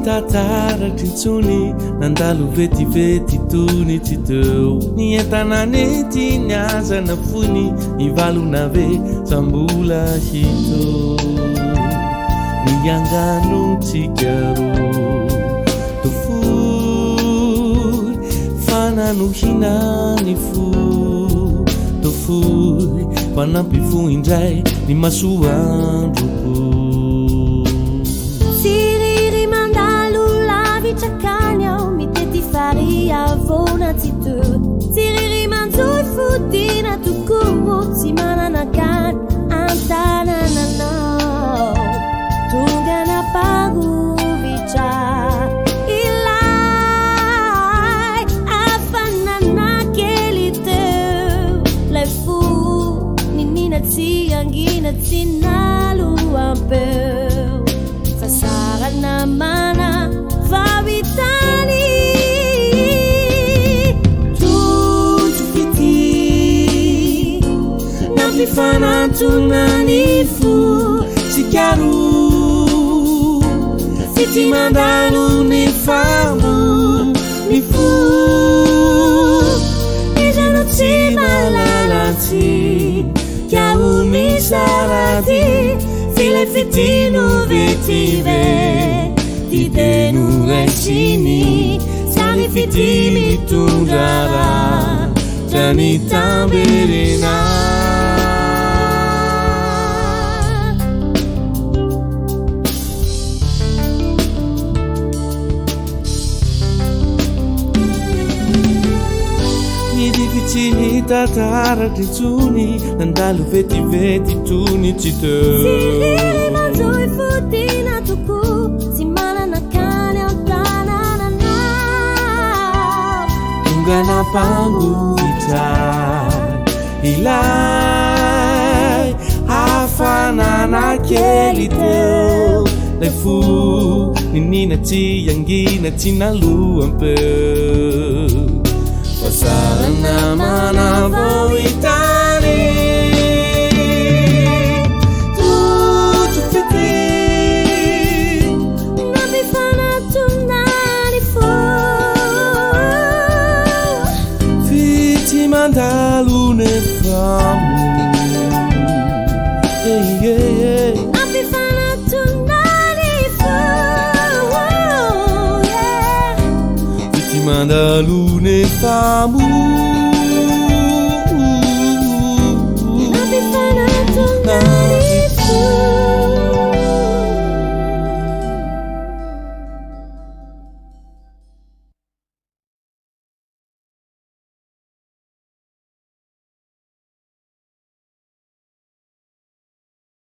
tataraky ntsony nandalo vetivety tony tsy teo ny entananety niazana fony ivalona ve sambola hito nianganontsika tofoy fananohinany fo tofoy fanampifo indray ny masoandroko siriry mandalo lavitrakany ao mitety fary avona tsy teo siriry manjoy fodina tokomo tsy mananakany antanananao tonga napagovitra ilay afanana kely teo lay fo ninina tsy angina tsy naloampeo fasarana mana vavitany trotro fity nampifanantonany fo sikaro fity mandalo ny famo ny fo izano tsy malalatsy chiamo misarati file fitino vetive ti tenu esini sani fitimi tungara jani tamberina Chini tataraky ntsony nandalo vetivety tony tsy teo siriry manjoy fodina toko tsy mananakany antanananao tonga napangovitra ilay hafanana kely teo lay fo ninina tsy angina tsy naloampeo fasarana mana voitany tutto fiti nampifanantonany fo fity mandalo ne famo nampifanantonany fo fity mandalo ne famo